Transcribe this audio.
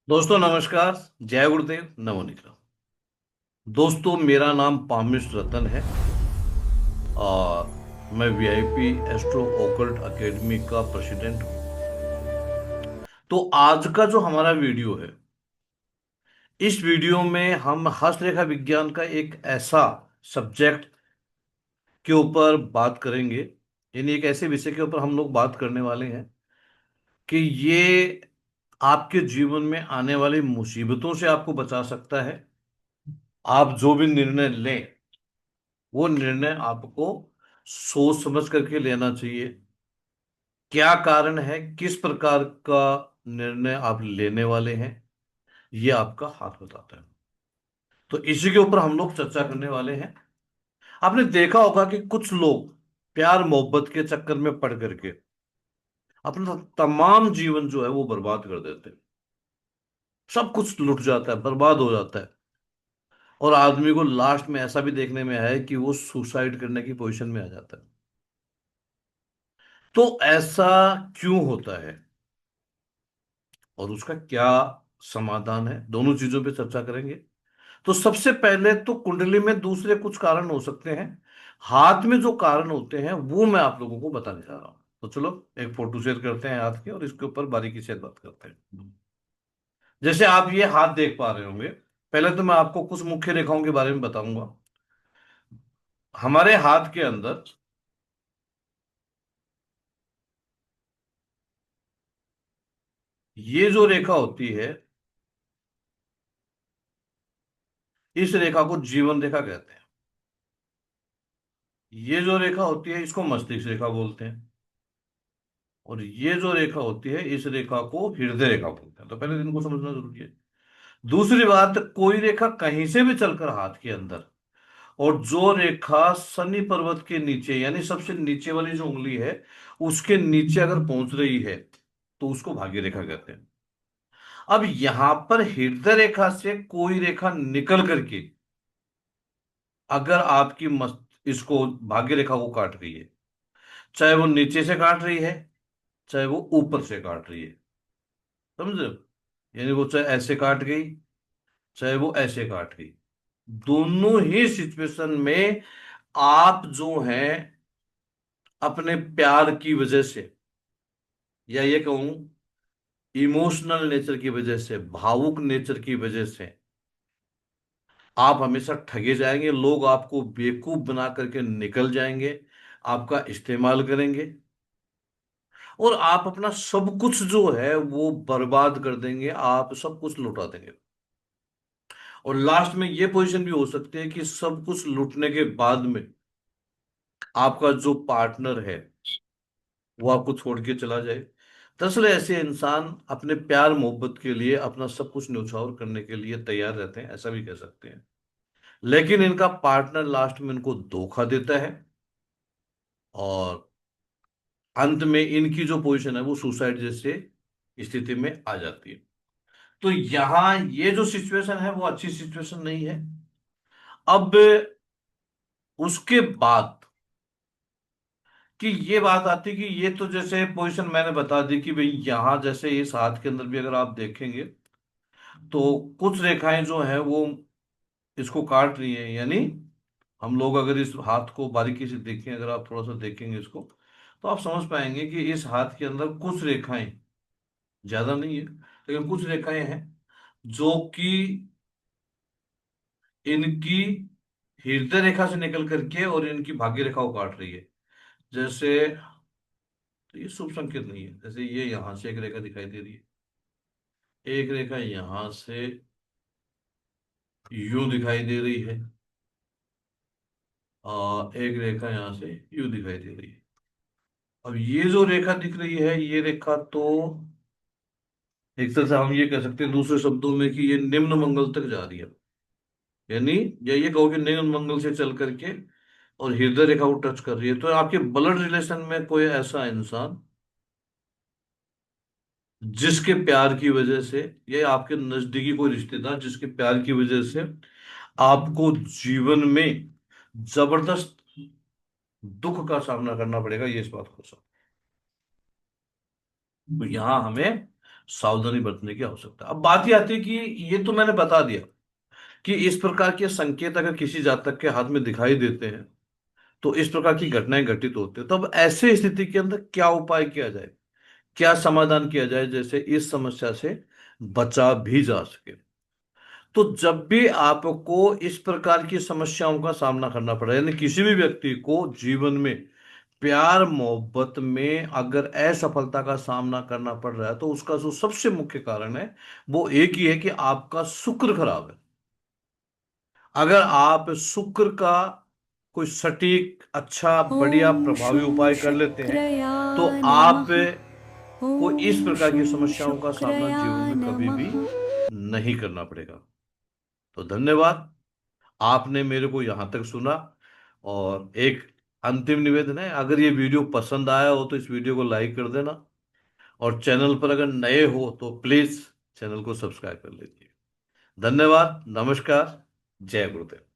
दोस्तों नमस्कार। जय गुरुदेव नमो निखिल। दोस्तों मेरा नाम पामिश रतन है और मैं वीआईपी एस्ट्रो ओकल्ट एकेडमी का प्रेसिडेंट हूं। तो आज का जो हमारा वीडियो है, इस वीडियो में हम हस्तरेखा विज्ञान का एक ऐसा सब्जेक्ट के ऊपर बात करेंगे, यानी एक ऐसे विषय के ऊपर हम लोग बात करने वाले हैं कि ये आपके जीवन में आने वाली मुसीबतों से आपको बचा सकता है। आप जो भी निर्णय लें, वो निर्णय आपको सोच समझ करके लेना चाहिए। क्या कारण है, किस प्रकार का निर्णय आप लेने वाले हैं, ये आपका हाथ बताता है। तो इसी के ऊपर हम लोग चर्चा करने वाले हैं। आपने देखा होगा कि कुछ लोग प्यार मोहब्बत के चक्कर में पड़ करके अपना तमाम जीवन जो है वो बर्बाद कर देते हैं। सब कुछ लुट जाता है, बर्बाद हो जाता है। और आदमी को लास्ट में ऐसा भी देखने में आया है कि वो सुसाइड करने की पोजीशन में आ जाता है। तो ऐसा क्यों होता है और उसका क्या समाधान है, दोनों चीजों पे चर्चा करेंगे। तो सबसे पहले तो कुंडली में दूसरे कुछ कारण हो सकते हैं। हाथ में जो कारण होते हैं वो मैं आप लोगों को बताने जा रहा हूं। तो चलो एक फोटो शेयर करते हैं हाथ की और इसके ऊपर बारीकी से बात करते हैं। जैसे आप ये हाथ देख पा रहे होंगे, पहले तो मैं आपको कुछ मुख्य रेखाओं के बारे में बताऊंगा। हमारे हाथ के अंदर ये जो रेखा होती है, इस रेखा को जीवन रेखा कहते हैं। ये जो रेखा होती है इसको मस्तिष्क रेखा बोलते हैं। और ये जो रेखा होती है इस रेखा को हृदय रेखा बोलते हैं। तो पहले इनको समझना जरूरी है। दूसरी बात, कोई रेखा कहीं से भी चलकर हाथ के अंदर, और जो रेखा शनि पर्वत के नीचे यानी सबसे नीचे वाली जो उंगली है उसके नीचे अगर पहुंच रही है तो उसको भाग्य रेखा कहते हैं। अब यहां पर हृदय रेखा से कोई रेखा निकल करके अगर आपकी मस्त इसको भाग्य रेखा को काट रही है, चाहे वो नीचे से काट रही है चाहे वो ऊपर से काट रही है, समझे? यानी वो चाहे ऐसे काट गई चाहे वो ऐसे काट गई, दोनों ही सिचुएशन में आप जो हैं अपने प्यार की वजह से, या ये कहूं इमोशनल नेचर की वजह से, भावुक नेचर की वजह से आप हमेशा ठगे जाएंगे। लोग आपको बेवकूफ बना करके निकल जाएंगे, आपका इस्तेमाल करेंगे और आप अपना सब कुछ जो है वो बर्बाद कर देंगे, आप सब कुछ लुटा देंगे। और लास्ट में ये पोजीशन भी हो सकती है कि सब कुछ लूटने के बाद में आपका जो पार्टनर है वो आपको छोड़ के चला जाए। दरअसल ऐसे इंसान अपने प्यार मोहब्बत के लिए अपना सब कुछ न्यौछावर करने के लिए तैयार रहते हैं, ऐसा भी कह सकते हैं। लेकिन इनका पार्टनर लास्ट में इनको धोखा देता है और अंत में इनकी जो पोजीशन है वो सुसाइड जैसे स्थिति में आ जाती है। तो यहां ये जो सिचुएशन है वो अच्छी सिचुएशन नहीं है। अब उसके बाद कि ये बात आती कि ये तो जैसे पोजीशन मैंने बता दी कि भाई यहां जैसे इस हाथ के अंदर भी अगर आप देखेंगे तो कुछ रेखाएं जो है वो इसको काट रही है। यानी हम लोग अगर इस हाथ को बारीकी से देखें, अगर आप थोड़ा सा देखेंगे इसको, तो आप समझ पाएंगे कि इस हाथ के अंदर कुछ रेखाएं, ज्यादा नहीं है लेकिन कुछ रेखाएं हैं जो कि इनकी हृदय रेखा से निकल करके और इनकी भाग्य रेखा को काट रही है। जैसे, तो ये शुभ संकेत नहीं है। जैसे ये यहां से एक रेखा दिखाई दे रही है, एक रेखा यहां से यूं दिखाई दे रही है और एक रेखा यहां से यूं दिखाई दे रही है। अब ये जो रेखा दिख रही है ये रेखा तो एक तरह से हम ये कह सकते हैं दूसरे शब्दों में कि ये निम्न मंगल तक जा रही है। यानी ये कहो कि निम्न मंगल से चल करके और हृदय रेखा को टच कर रही है। तो आपके ब्लड रिलेशन में कोई ऐसा इंसान जिसके प्यार की वजह से, या आपके नजदीकी कोई रिश्तेदार जिसके प्यार की वजह से आपको जीवन में जबरदस्त दुख का सामना करना पड़ेगा, ये इस बात को समझ। तो यहां हमें सावधानी बरतने की आवश्यकता है। अब बात ये आती है कि ये तो मैंने बता दिया कि इस प्रकार के संकेत अगर किसी जातक के हाथ में दिखाई देते हैं तो इस प्रकार की घटनाएं घटित होती है। तो अब ऐसे स्थिति के अंदर क्या उपाय किया जाए, क्या समाधान किया जाए जैसे इस समस्या से बचा भी जा सके। तो जब भी आपको इस प्रकार की समस्याओं का सामना करना पड़ा, यानी किसी भी व्यक्ति को जीवन में प्यार मोहब्बत में अगर असफलता का सामना करना पड़ रहा है, तो उसका जो सबसे मुख्य कारण है वो एक ही है कि आपका शुक्र खराब है। अगर आप शुक्र का कोई सटीक अच्छा बढ़िया ॐ प्रभावी शं उपाय कर लेते हैं शुक्राय तो आप नमः। को इस ॐ प्रकार की शं समस्याओं का सामना शुक्राय जीवन में कभी भी नमः। नहीं करना पड़ेगा। तो धन्यवाद, आपने मेरे को यहां तक सुना। और एक अंतिम निवेदन है, अगर ये वीडियो पसंद आया हो तो इस वीडियो को लाइक कर देना, और चैनल पर अगर नए हो तो प्लीज चैनल को सब्सक्राइब कर लीजिए। धन्यवाद, नमस्कार, जय गुरुदेव।